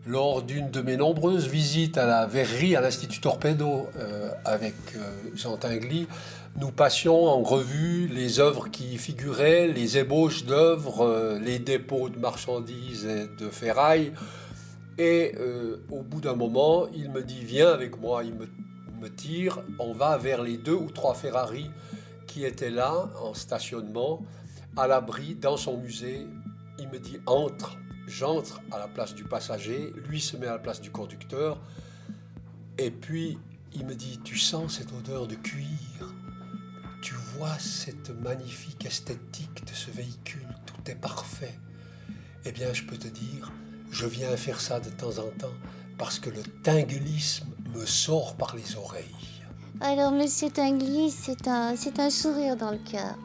Lors d'une de mes nombreuses visites à la verrerie, à l'Institut Torpedo, avec Jean Tinguely, nous passions en revue les œuvres qui y figuraient, les ébauches d'œuvres, les dépôts de marchandises et de ferraille. Et au bout d'un moment, il me dit « Viens avec moi », il me tire, on va vers les 2 ou 3 Ferrari qui étaient là, en stationnement, à l'abri, dans son musée. Il me dit « Entre ». J'entre à la place du passager, lui se met à la place du conducteur, et puis il me dit « Tu sens cette odeur de cuir? Tu vois cette magnifique esthétique de ce véhicule? Tout est parfait. » Eh bien, je peux te dire, je viens faire ça de temps en temps, parce que le tinguelisme me sort par les oreilles. Alors, Monsieur Tinguely, c'est un sourire dans le cœur.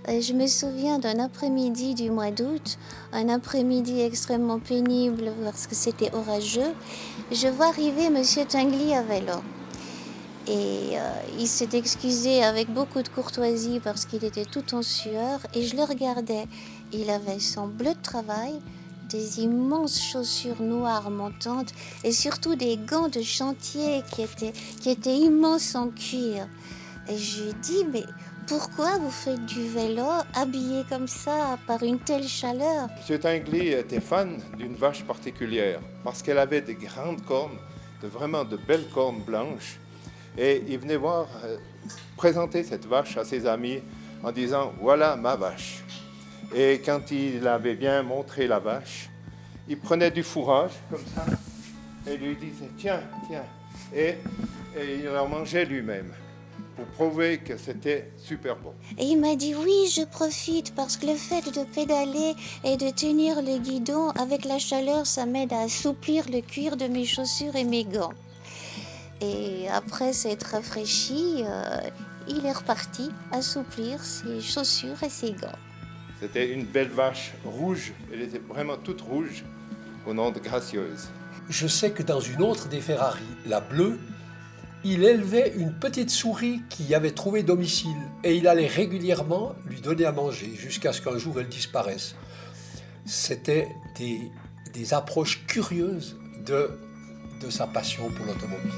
Je me souviens d'un après-midi du mois d'août, un après-midi extrêmement pénible parce que c'était orageux. Je vois arriver Monsieur Tinguely à vélo. Et il s'est excusé avec beaucoup de courtoisie parce qu'il était tout en sueur. Et je le regardais. Il avait son bleu de travail, des immenses chaussures noires montantes et surtout des gants de chantier qui étaient immenses en cuir. Et je lui ai dit, mais pourquoi vous faites du vélo habillé comme ça par une telle chaleur? M. Tinguely était fan d'une vache particulière parce qu'elle avait des grandes cornes, vraiment de belles cornes blanches. Et il venait présenter cette vache à ses amis en disant « Voilà ma vache ». Et quand il avait bien montré la vache, il prenait du fourrage comme ça et lui disait « Tiens, tiens ». Et il en mangeait lui-même, pour prouver que c'était super bon. Et il m'a dit oui, je profite parce que le fait de pédaler et de tenir le guidon avec la chaleur, ça m'aide à assouplir le cuir de mes chaussures et mes gants. Et après s'être rafraîchi, il est reparti assouplir ses chaussures et ses gants. C'était une belle vache rouge, elle était vraiment toute rouge, au nom de Gracieuse. Je sais que dans une autre des Ferrari, la bleue, il élevait une petite souris qui y avait trouvé domicile et il allait régulièrement lui donner à manger jusqu'à ce qu'un jour elle disparaisse. C'était des approches curieuses de sa passion pour l'automobile.